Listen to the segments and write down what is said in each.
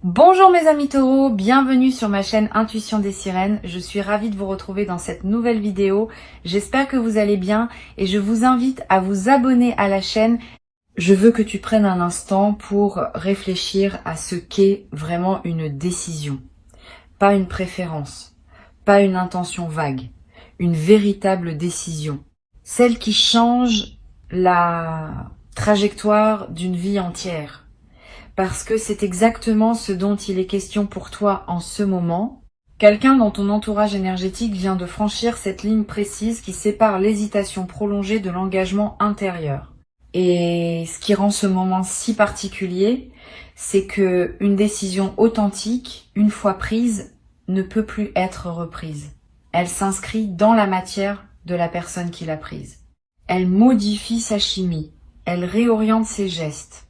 Bonjour mes amis taureaux, bienvenue sur ma chaîne Intuition des Sirènes. Je suis ravie de vous retrouver dans cette nouvelle vidéo. J'espère que vous allez bien et je vous invite à vous abonner à la chaîne. Je veux que tu prennes un instant pour réfléchir à ce qu'est vraiment une décision. Pas une préférence, pas une intention vague, une véritable décision. Celle qui change la trajectoire d'une vie entière. Parce que c'est exactement ce dont il est question pour toi en ce moment. Quelqu'un dans ton entourage énergétique vient de franchir cette ligne précise qui sépare l'hésitation prolongée de l'engagement intérieur. Et ce qui rend ce moment si particulier, c'est que une décision authentique, une fois prise, ne peut plus être reprise. Elle s'inscrit dans la matière de la personne qui l'a prise. Elle modifie sa chimie, elle réoriente ses gestes.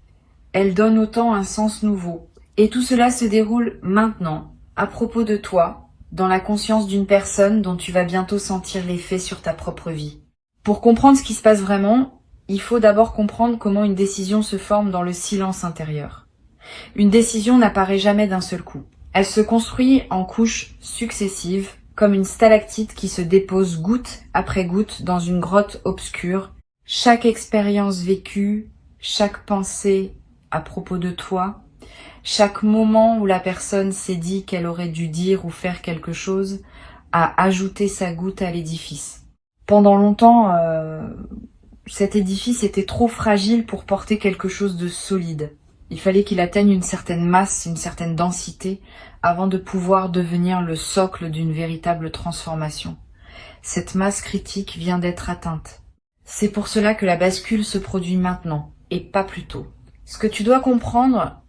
Elle donne au temps un sens nouveau. Et tout cela se déroule maintenant, à propos de toi, dans la conscience d'une personne dont tu vas bientôt sentir l'effet sur ta propre vie. Pour comprendre ce qui se passe vraiment, il faut d'abord comprendre comment une décision se forme dans le silence intérieur. Une décision n'apparaît jamais d'un seul coup. Elle se construit en couches successives, comme une stalactite qui se dépose goutte après goutte dans une grotte obscure. Chaque expérience vécue, chaque pensée à propos de toi, chaque moment où la personne s'est dit qu'elle aurait dû dire ou faire quelque chose a ajouté sa goutte à l'édifice. Pendant longtemps, cet édifice était trop fragile pour porter quelque chose de solide. Il fallait qu'il atteigne une certaine masse, une certaine densité, avant de pouvoir devenir le socle d'une véritable transformation. Cette masse critique vient d'être atteinte. C'est pour cela que la bascule se produit maintenant, et pas plus tôt. Ce que tu dois comprendre,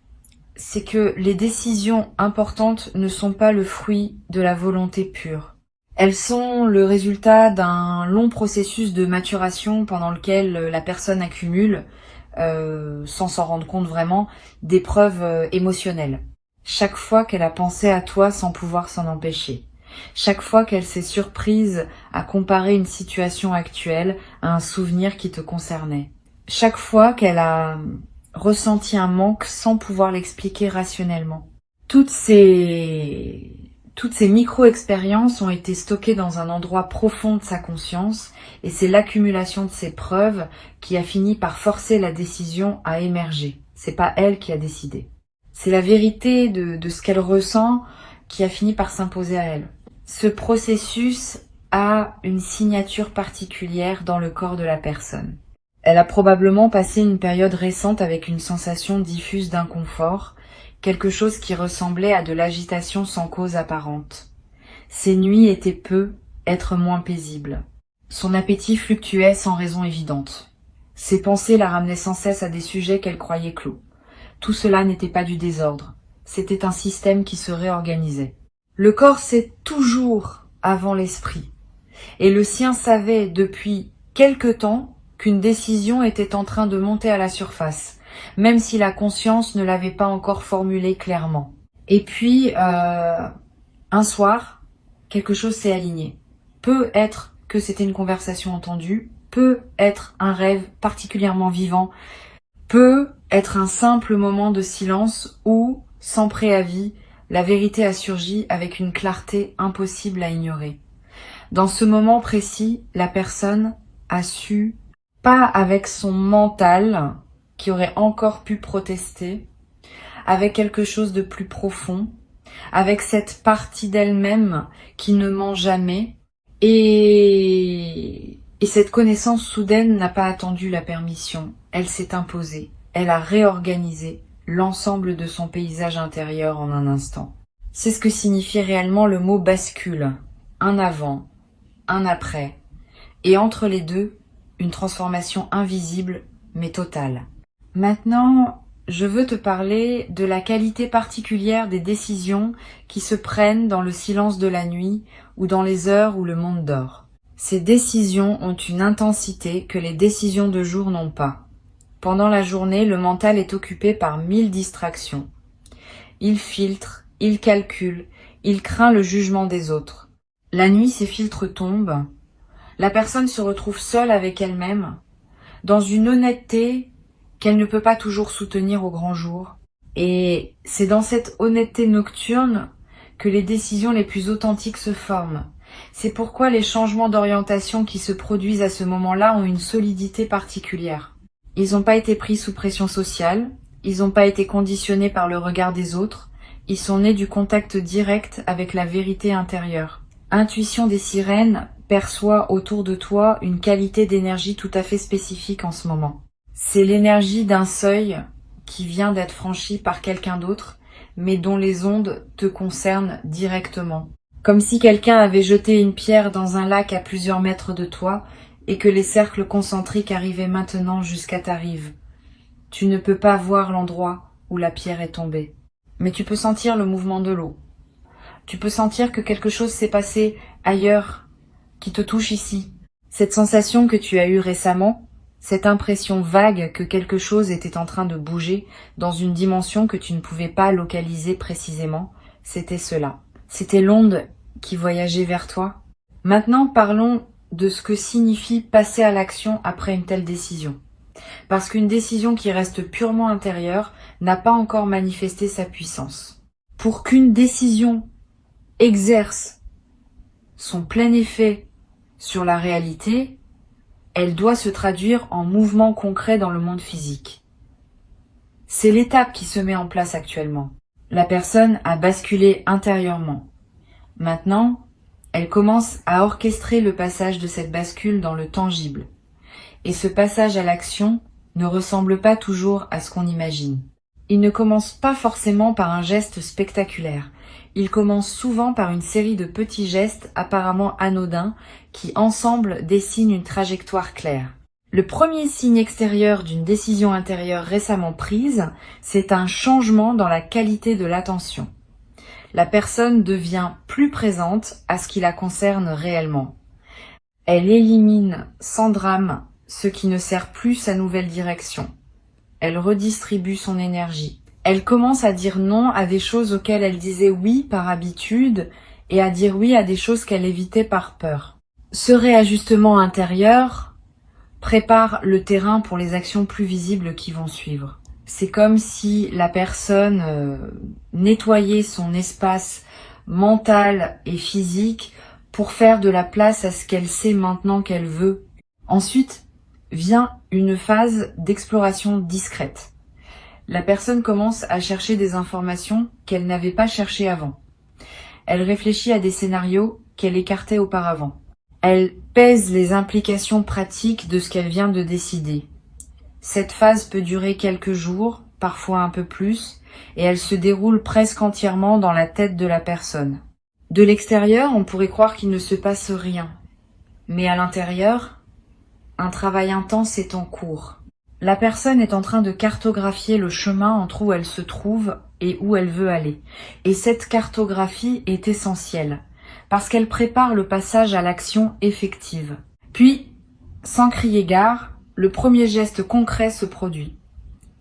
c'est que les décisions importantes ne sont pas le fruit de la volonté pure. Elles sont le résultat d'un long processus de maturation pendant lequel la personne accumule, sans s'en rendre compte vraiment, des preuves émotionnelles. Chaque fois qu'elle a pensé à toi sans pouvoir s'en empêcher. Chaque fois qu'elle s'est surprise à comparer une situation actuelle à un souvenir qui te concernait. Chaque fois qu'elle a ressenti un manque sans pouvoir l'expliquer rationnellement. Toutes ces micro-expériences ont été stockées dans un endroit profond de sa conscience et c'est l'accumulation de ces preuves qui a fini par forcer la décision à émerger. C'est pas elle qui a décidé. C'est la vérité de ce qu'elle ressent qui a fini par s'imposer à elle. Ce processus a une signature particulière dans le corps de la personne. Elle a probablement passé une période récente avec une sensation diffuse d'inconfort, quelque chose qui ressemblait à de l'agitation sans cause apparente. Ses nuits étaient peu, être moins paisibles. Son appétit fluctuait sans raison évidente. Ses pensées la ramenaient sans cesse à des sujets qu'elle croyait clos. Tout cela n'était pas du désordre, c'était un système qui se réorganisait. Le corps sait toujours avant l'esprit, et le sien savait depuis quelque temps qu'une décision était en train de monter à la surface, même si la conscience ne l'avait pas encore formulée clairement. Et puis, un soir, quelque chose s'est aligné. Peut être que c'était une conversation entendue, peut être un rêve particulièrement vivant, peut être un simple moment de silence où, sans préavis, la vérité a surgi avec une clarté impossible à ignorer. Dans ce moment précis, la personne a su, pas avec son mental, qui aurait encore pu protester, avec quelque chose de plus profond, avec cette partie d'elle-même qui ne ment jamais, et cette connaissance soudaine n'a pas attendu la permission, elle s'est imposée, elle a réorganisé l'ensemble de son paysage intérieur en un instant. C'est ce que signifie réellement le mot bascule, un avant, un après, et entre les deux, une transformation invisible mais totale. Maintenant, je veux te parler de la qualité particulière des décisions qui se prennent dans le silence de la nuit ou dans les heures où le monde dort. Ces décisions ont une intensité que les décisions de jour n'ont pas. Pendant la journée, le mental est occupé par 1000 distractions. Il filtre, il calcule, il craint le jugement des autres. La nuit, ces filtres tombent. La personne se retrouve seule avec elle-même, dans une honnêteté qu'elle ne peut pas toujours soutenir au grand jour. Et c'est dans cette honnêteté nocturne que les décisions les plus authentiques se forment. C'est pourquoi les changements d'orientation qui se produisent à ce moment-là ont une solidité particulière. Ils n'ont pas été pris sous pression sociale, ils n'ont pas été conditionnés par le regard des autres, ils sont nés du contact direct avec la vérité intérieure. Intuition des sirènes perçoit autour de toi une qualité d'énergie tout à fait spécifique en ce moment. C'est l'énergie d'un seuil qui vient d'être franchi par quelqu'un d'autre, mais dont les ondes te concernent directement. Comme si quelqu'un avait jeté une pierre dans un lac à plusieurs mètres de toi et que les cercles concentriques arrivaient maintenant jusqu'à ta rive. Tu ne peux pas voir l'endroit où la pierre est tombée, mais tu peux sentir le mouvement de l'eau. Tu peux sentir que quelque chose s'est passé ailleurs, qui te touche ici. Cette sensation que tu as eue récemment, cette impression vague que quelque chose était en train de bouger dans une dimension que tu ne pouvais pas localiser précisément, c'était cela. C'était l'onde qui voyageait vers toi. Maintenant, parlons de ce que signifie passer à l'action après une telle décision. Parce qu'une décision qui reste purement intérieure n'a pas encore manifesté sa puissance. Pour qu'une décision exerce son plein effet sur la réalité, elle doit se traduire en mouvement concret dans le monde physique. C'est l'étape qui se met en place actuellement. La personne a basculé intérieurement. Maintenant, elle commence à orchestrer le passage de cette bascule dans le tangible. Et ce passage à l'action ne ressemble pas toujours à ce qu'on imagine. Il ne commence pas forcément par un geste spectaculaire. Il commence souvent par une série de petits gestes apparemment anodins qui ensemble dessinent une trajectoire claire. Le premier signe extérieur d'une décision intérieure récemment prise, c'est un changement dans la qualité de l'attention. La personne devient plus présente à ce qui la concerne réellement. Elle élimine sans drame ce qui ne sert plus sa nouvelle direction. Elle redistribue son énergie. Elle commence à dire non à des choses auxquelles elle disait oui par habitude et à dire oui à des choses qu'elle évitait par peur. Ce réajustement intérieur prépare le terrain pour les actions plus visibles qui vont suivre. C'est comme si la personne nettoyait son espace mental et physique pour faire de la place à ce qu'elle sait maintenant qu'elle veut. Ensuite vient une phase d'exploration discrète. La personne commence à chercher des informations qu'elle n'avait pas cherchées avant. Elle réfléchit à des scénarios qu'elle écartait auparavant. Elle pèse les implications pratiques de ce qu'elle vient de décider. Cette phase peut durer quelques jours, parfois un peu plus, et elle se déroule presque entièrement dans la tête de la personne. De l'extérieur, on pourrait croire qu'il ne se passe rien. Mais à l'intérieur, un travail intense est en cours. La personne est en train de cartographier le chemin entre où elle se trouve et où elle veut aller. Et cette cartographie est essentielle, parce qu'elle prépare le passage à l'action effective. Puis, sans crier gare, le premier geste concret se produit.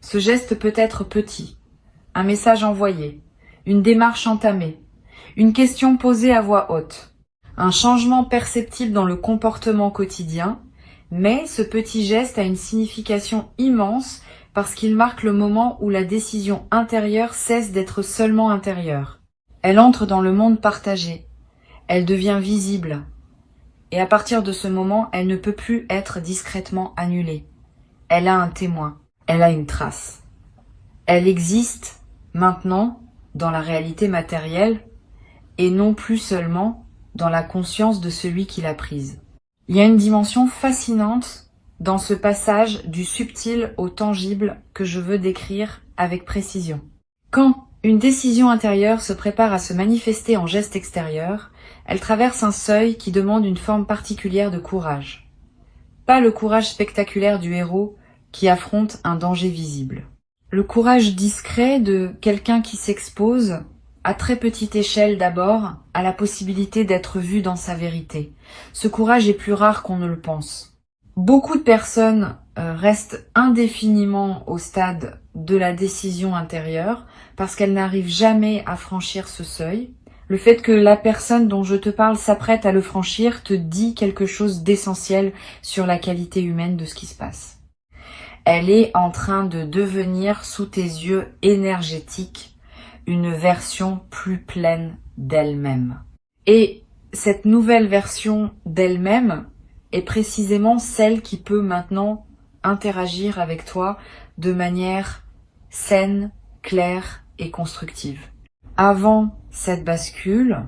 Ce geste peut être petit, un message envoyé, une démarche entamée, une question posée à voix haute, un changement perceptible dans le comportement quotidien, mais ce petit geste a une signification immense parce qu'il marque le moment où la décision intérieure cesse d'être seulement intérieure. Elle entre dans le monde partagé, elle devient visible, et à partir de ce moment, elle ne peut plus être discrètement annulée. Elle a un témoin, elle a une trace. Elle existe maintenant dans la réalité matérielle et non plus seulement dans la conscience de celui qui l'a prise. Il y a une dimension fascinante dans ce passage du subtil au tangible que je veux décrire avec précision. Quand une décision intérieure se prépare à se manifester en geste extérieur, elle traverse un seuil qui demande une forme particulière de courage. Pas le courage spectaculaire du héros qui affronte un danger visible. Le courage discret de quelqu'un qui s'expose, à très petite échelle d'abord, à la possibilité d'être vu dans sa vérité. Ce courage est plus rare qu'on ne le pense. Beaucoup de personnes restent indéfiniment au stade de la décision intérieure parce qu'elles n'arrivent jamais à franchir ce seuil. Le fait que la personne dont je te parle s'apprête à le franchir te dit quelque chose d'essentiel sur la qualité humaine de ce qui se passe. Elle est en train de devenir sous tes yeux énergétiques une version plus pleine d'elle-même. Et cette nouvelle version d'elle-même est précisément celle qui peut maintenant interagir avec toi de manière saine, claire et constructive. Avant cette bascule,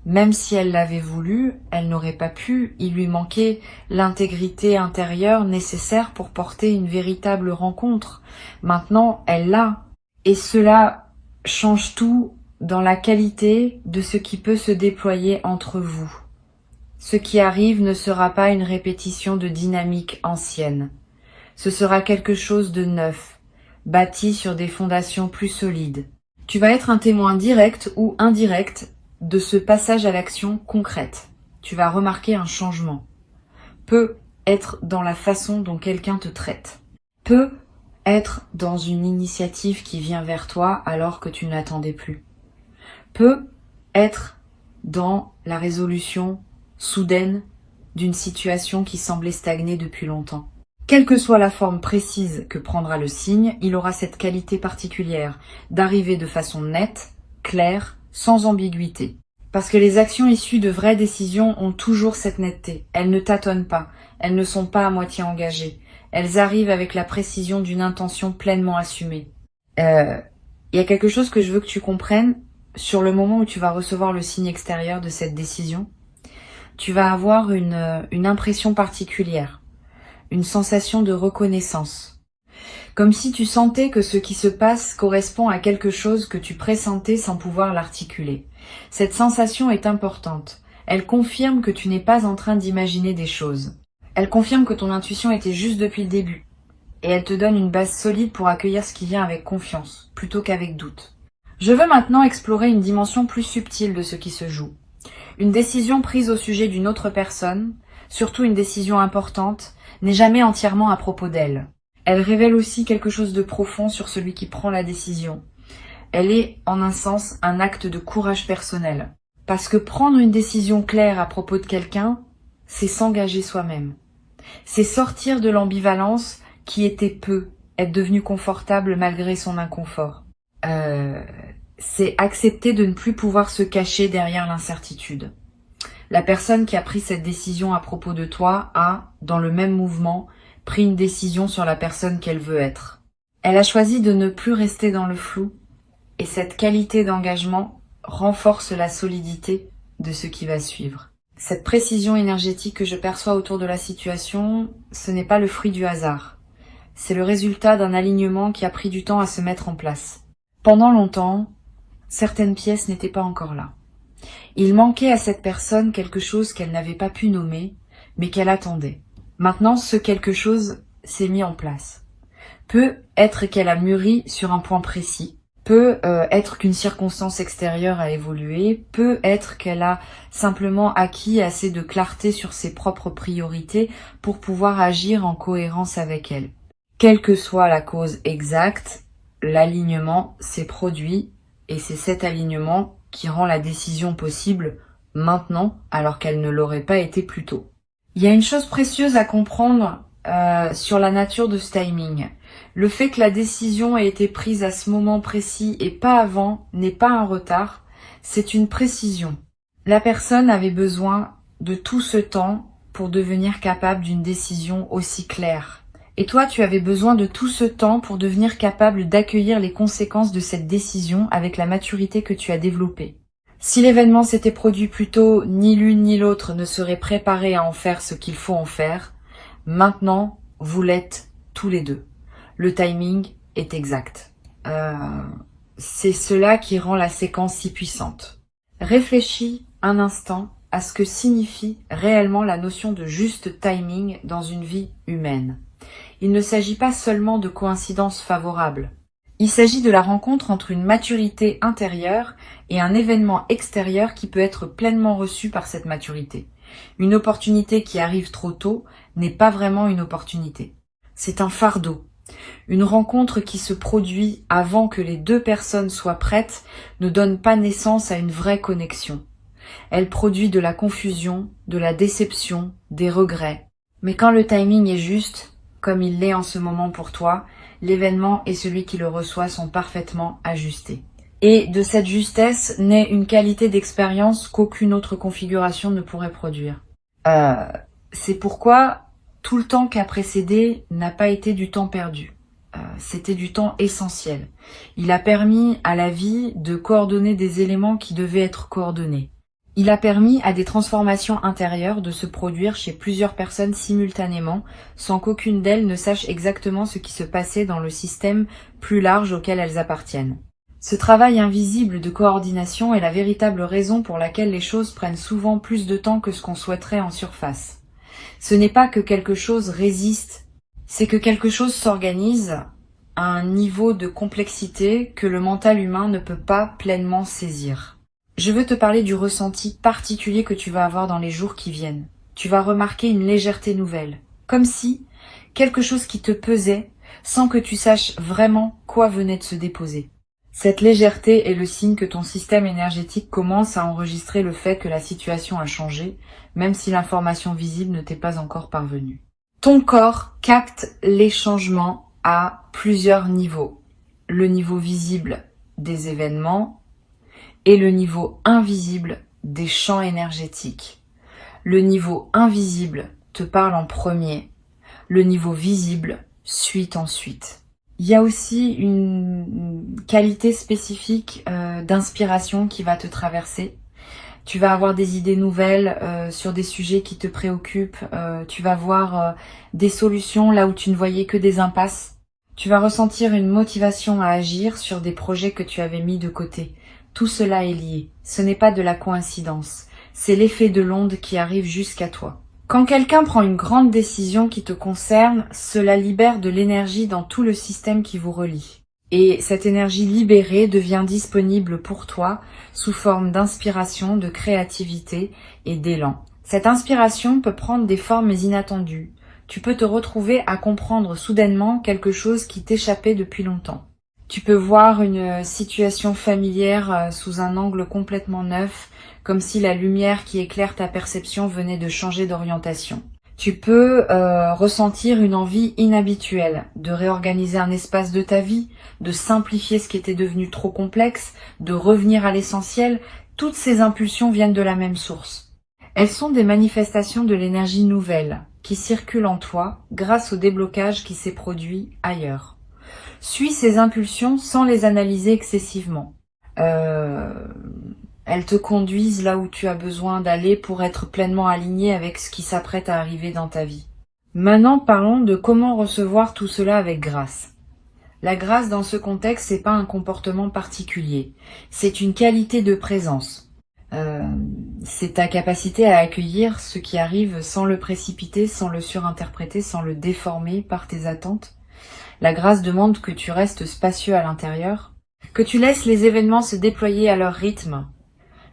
même si elle l'avait voulu, elle n'aurait pas pu, il lui manquait l'intégrité intérieure nécessaire pour porter une véritable rencontre. Maintenant, elle l'a. Et cela change tout dans la qualité de ce qui peut se déployer entre vous. Ce qui arrive ne sera pas une répétition de dynamique ancienne. Ce sera quelque chose de neuf, bâti sur des fondations plus solides. Tu vas être un témoin direct ou indirect de ce passage à l'action concrète. Tu vas remarquer un changement. Peut être dans la façon dont quelqu'un te traite. Peut être dans une initiative qui vient vers toi alors que tu ne l'attendais plus. Peut être dans la résolution soudaine d'une situation qui semblait stagner depuis longtemps. Quelle que soit la forme précise que prendra le signe, il aura cette qualité particulière d'arriver de façon nette, claire, sans ambiguïté. Parce que les actions issues de vraies décisions ont toujours cette netteté. Elles ne tâtonnent pas, elles ne sont pas à moitié engagées. Elles arrivent avec la précision d'une intention pleinement assumée. Il y a quelque chose que je veux que tu comprennes sur le moment où tu vas recevoir le signe extérieur de cette décision. Tu vas avoir une impression particulière, une sensation de reconnaissance. Comme si tu sentais que ce qui se passe correspond à quelque chose que tu pressentais sans pouvoir l'articuler. Cette sensation est importante. Elle confirme que tu n'es pas en train d'imaginer des choses. Elle confirme que ton intuition était juste depuis le début. Et elle te donne une base solide pour accueillir ce qui vient avec confiance, plutôt qu'avec doute. Je veux maintenant explorer une dimension plus subtile de ce qui se joue. Une décision prise au sujet d'une autre personne, surtout une décision importante, n'est jamais entièrement à propos d'elle. Elle révèle aussi quelque chose de profond sur celui qui prend la décision. Elle est, en un sens, un acte de courage personnel. Parce que prendre une décision claire à propos de quelqu'un, c'est s'engager soi-même. C'est sortir de l'ambivalence qui était peu, être devenu confortable malgré son inconfort. C'est accepter de ne plus pouvoir se cacher derrière l'incertitude. La personne qui a pris cette décision à propos de toi a, dans le même mouvement, pris une décision sur la personne qu'elle veut être. Elle a choisi de ne plus rester dans le flou, et cette qualité d'engagement renforce la solidité de ce qui va suivre. Cette précision énergétique que je perçois autour de la situation, ce n'est pas le fruit du hasard. C'est le résultat d'un alignement qui a pris du temps à se mettre en place. Pendant longtemps, certaines pièces n'étaient pas encore là. Il manquait à cette personne quelque chose qu'elle n'avait pas pu nommer, mais qu'elle attendait. Maintenant, ce quelque chose s'est mis en place. Peut être qu'elle a mûri sur un point précis, peut être qu'une circonstance extérieure a évolué, peut être qu'elle a simplement acquis assez de clarté sur ses propres priorités pour pouvoir agir en cohérence avec elle. Quelle que soit la cause exacte, l'alignement s'est produit et c'est cet alignement qui rend la décision possible maintenant alors qu'elle ne l'aurait pas été plus tôt. Il y a une chose précieuse à comprendre sur la nature de ce timing. Le fait que la décision ait été prise à ce moment précis et pas avant n'est pas un retard, c'est une précision. La personne avait besoin de tout ce temps pour devenir capable d'une décision aussi claire. Et toi, tu avais besoin de tout ce temps pour devenir capable d'accueillir les conséquences de cette décision avec la maturité que tu as développée. Si l'événement s'était produit plus tôt, ni l'une ni l'autre ne seraient préparés à en faire ce qu'il faut en faire. Maintenant, vous l'êtes tous les deux. Le timing est exact. C'est cela qui rend la séquence si puissante. Réfléchis un instant à ce que signifie réellement la notion de juste timing dans une vie humaine. Il ne s'agit pas seulement de coïncidences favorables. Il s'agit de la rencontre entre une maturité intérieure et un événement extérieur qui peut être pleinement reçu par cette maturité. Une opportunité qui arrive trop tôt n'est pas vraiment une opportunité. C'est un fardeau. Une rencontre qui se produit avant que les deux personnes soient prêtes ne donne pas naissance à une vraie connexion. Elle produit de la confusion, de la déception, des regrets. Mais quand le timing est juste, comme il l'est en ce moment pour toi, l'événement et celui qui le reçoit sont parfaitement ajustés. Et de cette justesse naît une qualité d'expérience qu'aucune autre configuration ne pourrait produire. C'est pourquoi tout le temps qui a précédé n'a pas été du temps perdu. C'était du temps essentiel. Il a permis à la vie de coordonner des éléments qui devaient être coordonnés. Il a permis à des transformations intérieures de se produire chez plusieurs personnes simultanément, sans qu'aucune d'elles ne sache exactement ce qui se passait dans le système plus large auquel elles appartiennent. Ce travail invisible de coordination est la véritable raison pour laquelle les choses prennent souvent plus de temps que ce qu'on souhaiterait en surface. Ce n'est pas que quelque chose résiste, c'est que quelque chose s'organise à un niveau de complexité que le mental humain ne peut pas pleinement saisir. Je veux te parler du ressenti particulier que tu vas avoir dans les jours qui viennent. Tu vas remarquer une légèreté nouvelle, comme si quelque chose qui te pesait sans que tu saches vraiment quoi venait de se déposer. Cette légèreté est le signe que ton système énergétique commence à enregistrer le fait que la situation a changé, même si l'information visible ne t'est pas encore parvenue. Ton corps capte les changements à plusieurs niveaux. Le niveau visible des événements et le niveau invisible des champs énergétiques. Le niveau invisible te parle en premier, le niveau visible suit ensuite. Il y a aussi une qualité spécifique d'inspiration qui va te traverser. Tu vas avoir des idées nouvelles sur des sujets qui te préoccupent. Tu vas voir des solutions là où tu ne voyais que des impasses. Tu vas ressentir une motivation à agir sur des projets que tu avais mis de côté. Tout cela est lié. Ce n'est pas de la coïncidence. C'est l'effet de l'onde qui arrive jusqu'à toi. Quand quelqu'un prend une grande décision qui te concerne, cela libère de l'énergie dans tout le système qui vous relie. Et cette énergie libérée devient disponible pour toi sous forme d'inspiration, de créativité et d'élan. Cette inspiration peut prendre des formes inattendues. Tu peux te retrouver à comprendre soudainement quelque chose qui t'échappait depuis longtemps. Tu peux voir une situation familière sous un angle complètement neuf, comme si la lumière qui éclaire ta perception venait de changer d'orientation. Tu peux ressentir une envie inhabituelle de réorganiser un espace de ta vie, de simplifier ce qui était devenu trop complexe, de revenir à l'essentiel. Toutes ces impulsions viennent de la même source. Elles sont des manifestations de l'énergie nouvelle qui circule en toi grâce au déblocage qui s'est produit ailleurs. Suis ces impulsions sans les analyser excessivement. Elles te conduisent là où tu as besoin d'aller pour être pleinement aligné avec ce qui s'apprête à arriver dans ta vie. Maintenant, parlons de comment recevoir tout cela avec grâce. La grâce dans ce contexte, c'est pas un comportement particulier. C'est une qualité de présence. C'est ta capacité à accueillir ce qui arrive sans le précipiter, sans le surinterpréter, sans le déformer par tes attentes. La grâce demande que tu restes spacieux à l'intérieur, que tu laisses les événements se déployer à leur rythme,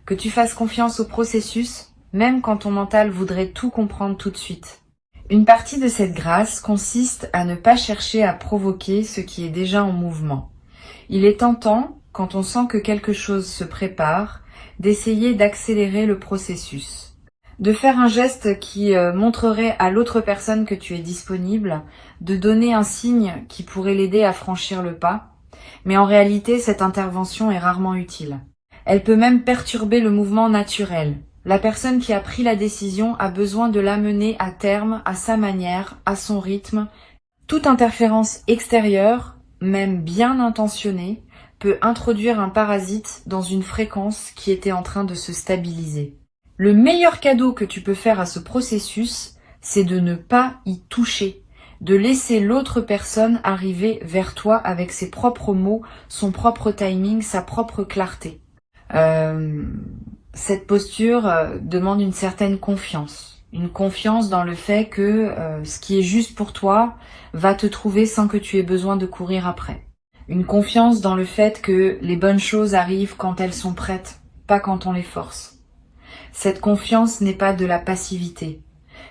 que tu fasses confiance au processus, même quand ton mental voudrait tout comprendre tout de suite. Une partie de cette grâce consiste à ne pas chercher à provoquer ce qui est déjà en mouvement. Il est tentant, quand on sent que quelque chose se prépare, d'essayer d'accélérer le processus. De faire un geste qui montrerait à l'autre personne que tu es disponible, de donner un signe qui pourrait l'aider à franchir le pas, mais en réalité cette intervention est rarement utile. Elle peut même perturber le mouvement naturel. La personne qui a pris la décision a besoin de l'amener à terme, à sa manière, à son rythme. Toute interférence extérieure, même bien intentionnée, peut introduire un parasite dans une fréquence qui était en train de se stabiliser. Le meilleur cadeau que tu peux faire à ce processus, c'est de ne pas y toucher, de laisser l'autre personne arriver vers toi avec ses propres mots, son propre timing, sa propre clarté. Cette posture demande une certaine confiance. Une confiance dans le fait que ce qui est juste pour toi va te trouver sans que tu aies besoin de courir après. Une confiance dans le fait que les bonnes choses arrivent quand elles sont prêtes, pas quand on les force. Cette confiance n'est pas de la passivité.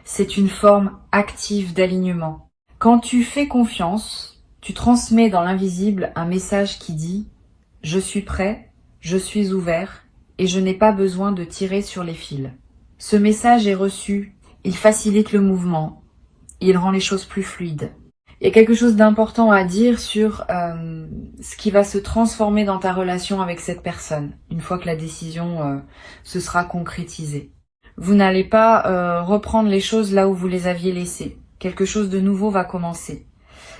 C'est une forme active d'alignement. Quand tu fais confiance, tu transmets dans l'invisible un message qui dit « Je suis prêt, je suis ouvert et je n'ai pas besoin de tirer sur les fils ». Ce message est reçu, il facilite le mouvement, il rend les choses plus fluides. Il y a quelque chose d'important à dire sur ce qui va se transformer dans ta relation avec cette personne, une fois que la décision se sera concrétisée. Vous n'allez pas reprendre les choses là où vous les aviez laissées. Quelque chose de nouveau va commencer.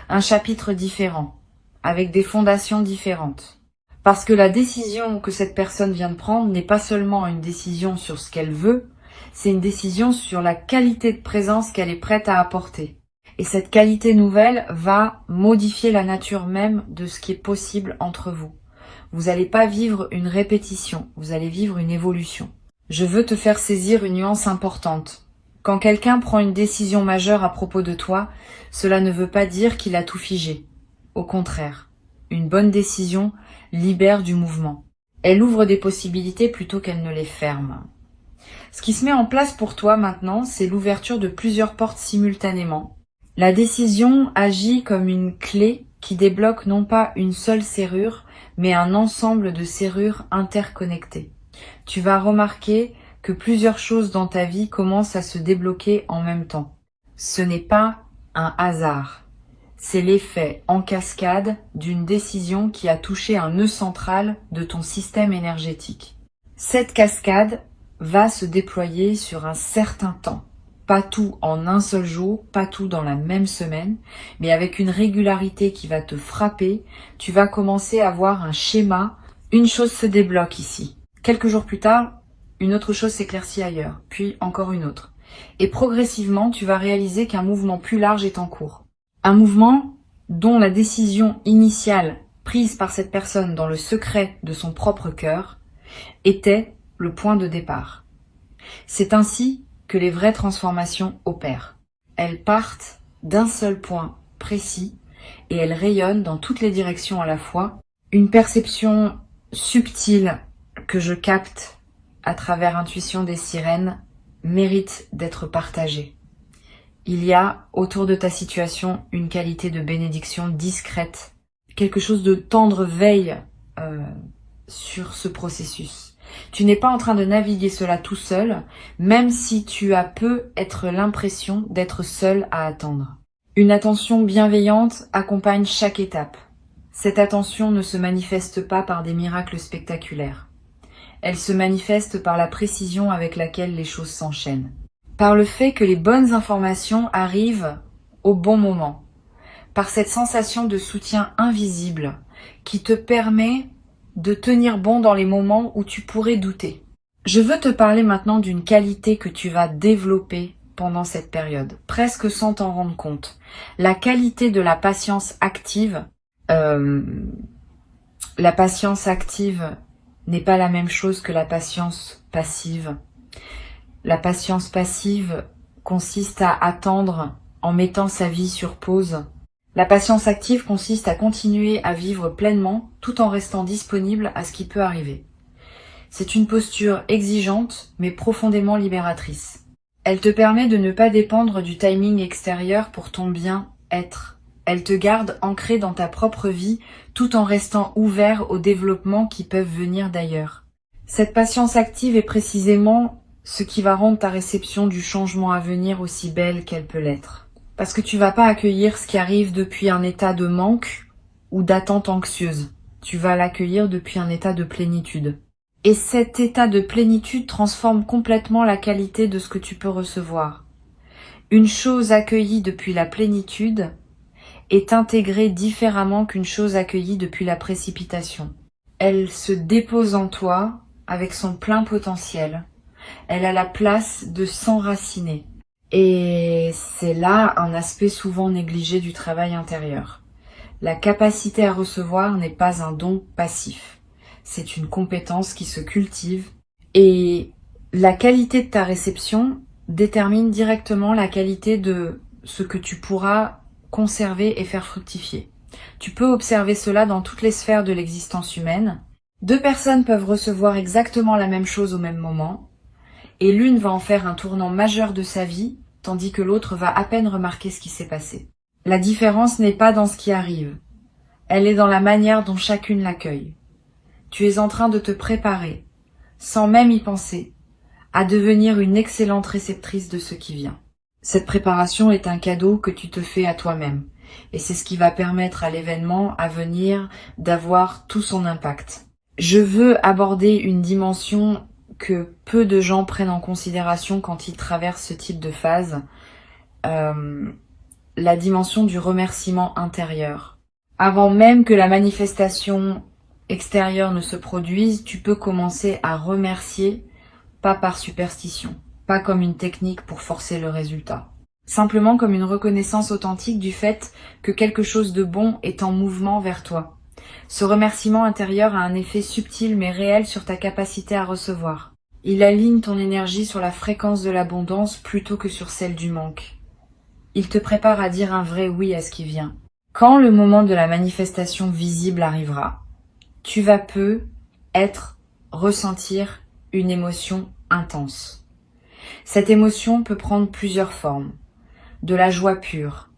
Un chapitre différent, avec des fondations différentes. Parce que la décision que cette personne vient de prendre n'est pas seulement une décision sur ce qu'elle veut, c'est une décision sur la qualité de présence qu'elle est prête à apporter. Et cette qualité nouvelle va modifier la nature même de ce qui est possible entre vous. Vous n'allez pas vivre une répétition, vous allez vivre une évolution. Je veux te faire saisir une nuance importante. Quand quelqu'un prend une décision majeure à propos de toi, cela ne veut pas dire qu'il a tout figé. Au contraire, une bonne décision libère du mouvement. Elle ouvre des possibilités plutôt qu'elle ne les ferme. Ce qui se met en place pour toi maintenant, c'est l'ouverture de plusieurs portes simultanément. La décision agit comme une clé qui débloque non pas une seule serrure, mais un ensemble de serrures interconnectées. Tu vas remarquer que plusieurs choses dans ta vie commencent à se débloquer en même temps. Ce n'est pas un hasard. C'est l'effet en cascade d'une décision qui a touché un nœud central de ton système énergétique. Cette cascade va se déployer sur un certain temps. Pas tout en un seul jour, pas tout dans la même semaine, mais avec une régularité qui va te frapper, tu vas commencer à voir un schéma. Une chose se débloque ici. Quelques jours plus tard, une autre chose s'éclaircit ailleurs, puis encore une autre. Et progressivement, tu vas réaliser qu'un mouvement plus large est en cours. Un mouvement dont la décision initiale prise par cette personne dans le secret de son propre cœur était le point de départ. C'est ainsi que les vraies transformations opèrent. Elles partent d'un seul point précis et elles rayonnent dans toutes les directions à la fois. Une perception subtile que je capte à travers Intuition des sirènes mérite d'être partagée. Il y a autour de ta situation une qualité de bénédiction discrète, quelque chose de tendre veille sur ce processus. Tu n'es pas en train de naviguer cela tout seul, même si tu as peut-être l'impression d'être seul à attendre. Une attention bienveillante accompagne chaque étape. Cette attention ne se manifeste pas par des miracles spectaculaires. Elle se manifeste par la précision avec laquelle les choses s'enchaînent. Par le fait que les bonnes informations arrivent au bon moment. Par cette sensation de soutien invisible qui te permet de tenir bon dans les moments où tu pourrais douter. Je veux te parler maintenant d'une qualité que tu vas développer pendant cette période, presque sans t'en rendre compte. La qualité de la patience active. La patience active n'est pas la même chose que la patience passive. La patience passive consiste à attendre en mettant sa vie sur pause. La patience active consiste à continuer à vivre pleinement tout en restant disponible à ce qui peut arriver. C'est une posture exigeante mais profondément libératrice. Elle te permet de ne pas dépendre du timing extérieur pour ton bien-être. Elle te garde ancré dans ta propre vie tout en restant ouvert aux développements qui peuvent venir d'ailleurs. Cette patience active est précisément ce qui va rendre ta réception du changement à venir aussi belle qu'elle peut l'être. Parce que tu vas pas accueillir ce qui arrive depuis un état de manque ou d'attente anxieuse. Tu vas l'accueillir depuis un état de plénitude. Et cet état de plénitude transforme complètement la qualité de ce que tu peux recevoir. Une chose accueillie depuis la plénitude est intégrée différemment qu'une chose accueillie depuis la précipitation. Elle se dépose en toi avec son plein potentiel. Elle a la place de s'enraciner. Et c'est là un aspect souvent négligé du travail intérieur. La capacité à recevoir n'est pas un don passif. C'est une compétence qui se cultive. Et la qualité de ta réception détermine directement la qualité de ce que tu pourras conserver et faire fructifier. Tu peux observer cela dans toutes les sphères de l'existence humaine. Deux personnes peuvent recevoir exactement la même chose au même moment. Et l'une va en faire un tournant majeur de sa vie, tandis que l'autre va à peine remarquer ce qui s'est passé. La différence n'est pas dans ce qui arrive, elle est dans la manière dont chacune l'accueille. Tu es en train de te préparer, sans même y penser, à devenir une excellente réceptrice de ce qui vient. Cette préparation est un cadeau que tu te fais à toi-même. Et c'est ce qui va permettre à l'événement à venir d'avoir tout son impact. Je veux aborder une dimension que peu de gens prennent en considération quand ils traversent ce type de phase, la dimension du remerciement intérieur. Avant même que la manifestation extérieure ne se produise, tu peux commencer à remercier, pas par superstition, pas comme une technique pour forcer le résultat. Simplement comme une reconnaissance authentique du fait que quelque chose de bon est en mouvement vers toi. Ce remerciement intérieur a un effet subtil mais réel sur ta capacité à recevoir. Il aligne ton énergie sur la fréquence de l'abondance plutôt que sur celle du manque. Il te prépare à dire un vrai oui à ce qui vient. Quand le moment de la manifestation visible arrivera, tu vas ressentir une émotion intense. Cette émotion peut prendre plusieurs formes. De la joie pure,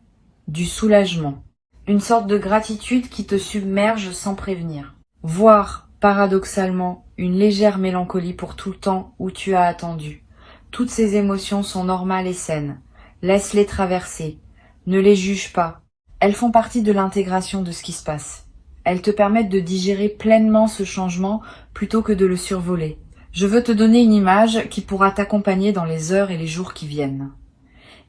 du soulagement, une sorte de gratitude qui te submerge sans prévenir, voire, paradoxalement, une légère mélancolie pour tout le temps où tu as attendu. Toutes ces émotions sont normales et saines. Laisse-les traverser. Ne les juge pas. Elles font partie de l'intégration de ce qui se passe. Elles te permettent de digérer pleinement ce changement plutôt que de le survoler. Je veux te donner une image qui pourra t'accompagner dans les heures et les jours qui viennent.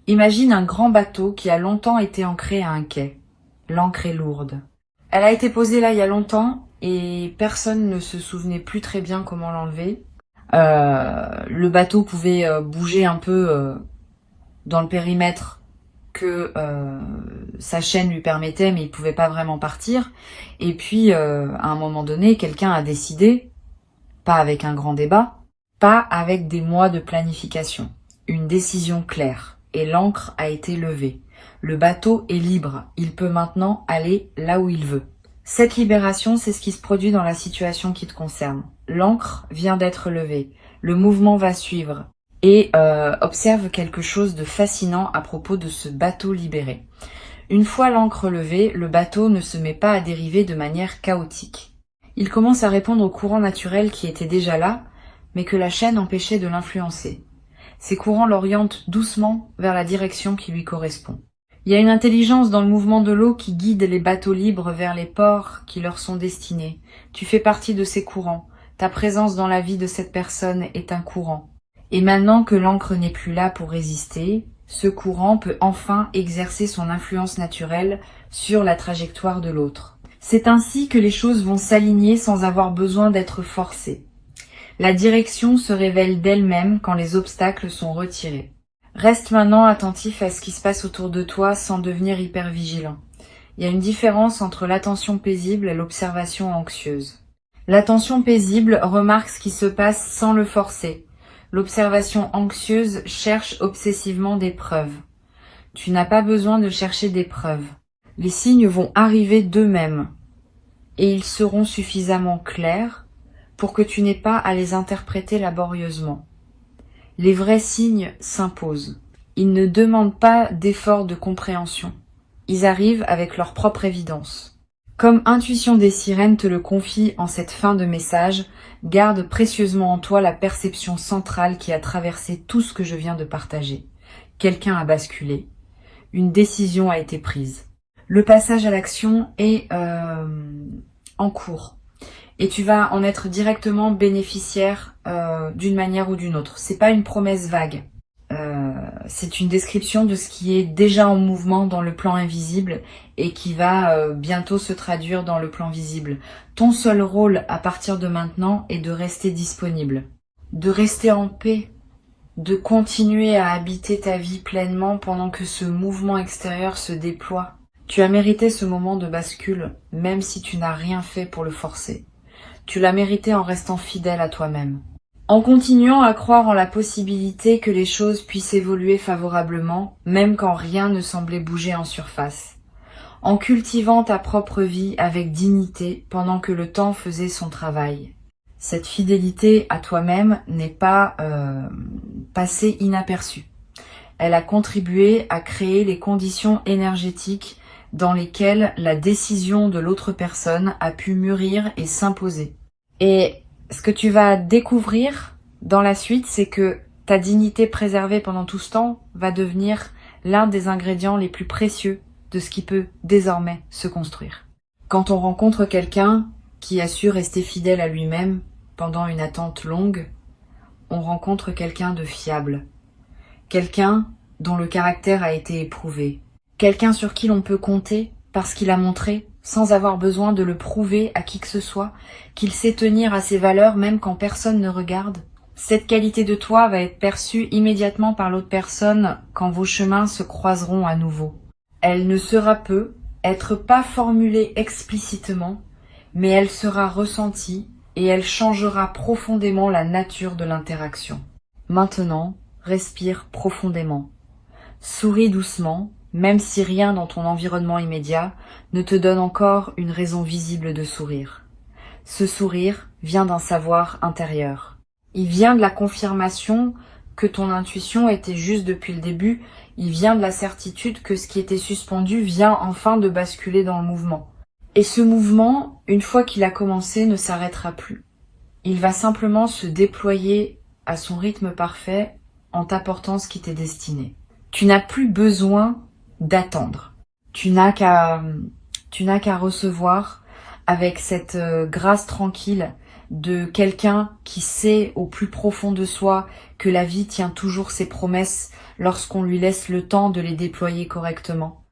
Imagine un grand bateau qui a longtemps été ancré à un quai. L'ancre est lourde. Elle a été posée là il y a longtemps et personne ne se souvenait plus très bien comment l'enlever. Le bateau pouvait bouger un peu dans le périmètre que sa chaîne lui permettait, mais il pouvait pas vraiment partir. Et puis, à un moment donné, quelqu'un a décidé, pas avec un grand débat, pas avec des mois de planification, une décision claire. Et l'ancre a été levée. Le bateau est libre, il peut maintenant aller là où il veut. Cette libération, c'est ce qui se produit dans la situation qui te concerne. L'ancre vient d'être levée, le mouvement va suivre. Et observe quelque chose de fascinant à propos de ce bateau libéré. Une fois l'ancre levée, le bateau ne se met pas à dériver de manière chaotique. Il commence à répondre au courant naturel qui était déjà là, mais que la chaîne empêchait de l'influencer. Ces courants l'orientent doucement vers la direction qui lui correspond. Il y a une intelligence dans le mouvement de l'eau qui guide les bateaux libres vers les ports qui leur sont destinés. Tu fais partie de ces courants. Ta présence dans la vie de cette personne est un courant. Et maintenant que l'ancre n'est plus là pour résister, ce courant peut enfin exercer son influence naturelle sur la trajectoire de l'autre. C'est ainsi que les choses vont s'aligner sans avoir besoin d'être forcées. La direction se révèle d'elle-même quand les obstacles sont retirés. Reste maintenant attentif à ce qui se passe autour de toi sans devenir hyper vigilant. Il y a une différence entre l'attention paisible et l'observation anxieuse. L'attention paisible remarque ce qui se passe sans le forcer. L'observation anxieuse cherche obsessivement des preuves. Tu n'as pas besoin de chercher des preuves. Les signes vont arriver d'eux-mêmes et ils seront suffisamment clairs pour que tu n'aies pas à les interpréter laborieusement. Les vrais signes s'imposent. Ils ne demandent pas d'effort de compréhension. Ils arrivent avec leur propre évidence. Comme Intuition des Sirènes te le confie en cette fin de message, garde précieusement en toi la perception centrale qui a traversé tout ce que je viens de partager. Quelqu'un a basculé. Une décision a été prise. Le passage à l'action est en cours. Et tu vas en être directement bénéficiaire d'une manière ou d'une autre. C'est pas une promesse vague. C'est une description de ce qui est déjà en mouvement dans le plan invisible et qui va bientôt se traduire dans le plan visible. Ton seul rôle à partir de maintenant est de rester disponible, de rester en paix, de continuer à habiter ta vie pleinement pendant que ce mouvement extérieur se déploie. Tu as mérité ce moment de bascule, même si tu n'as rien fait pour le forcer. Tu l'as mérité en restant fidèle à toi-même. En continuant à croire en la possibilité que les choses puissent évoluer favorablement, même quand rien ne semblait bouger en surface. En cultivant ta propre vie avec dignité pendant que le temps faisait son travail. Cette fidélité à toi-même n'est pas passée inaperçue. Elle a contribué à créer les conditions énergétiques dans lesquelles la décision de l'autre personne a pu mûrir et s'imposer. Et ce que tu vas découvrir dans la suite, c'est que ta dignité préservée pendant tout ce temps va devenir l'un des ingrédients les plus précieux de ce qui peut désormais se construire. Quand on rencontre quelqu'un qui a su rester fidèle à lui-même pendant une attente longue, on rencontre quelqu'un de fiable, quelqu'un dont le caractère a été éprouvé, quelqu'un sur qui l'on peut compter parce qu'il a montré, sans avoir besoin de le prouver à qui que ce soit, qu'il sait tenir à ses valeurs même quand personne ne regarde. Cette qualité de toi va être perçue immédiatement par l'autre personne quand vos chemins se croiseront à nouveau. Elle ne sera peut être pas formulée explicitement, mais elle sera ressentie et elle changera profondément la nature de l'interaction. Maintenant, respire profondément. Souris doucement, même si rien dans ton environnement immédiat ne te donne encore une raison visible de sourire. Ce sourire vient d'un savoir intérieur. Il vient de la confirmation que ton intuition était juste depuis le début, il vient de la certitude que ce qui était suspendu vient enfin de basculer dans le mouvement. Et ce mouvement, une fois qu'il a commencé, ne s'arrêtera plus. Il va simplement se déployer à son rythme parfait en t'apportant ce qui t'est destiné. Tu n'as plus besoin d'attendre. Tu n'as qu'à recevoir avec cette grâce tranquille de quelqu'un qui sait au plus profond de soi que la vie tient toujours ses promesses lorsqu'on lui laisse le temps de les déployer correctement.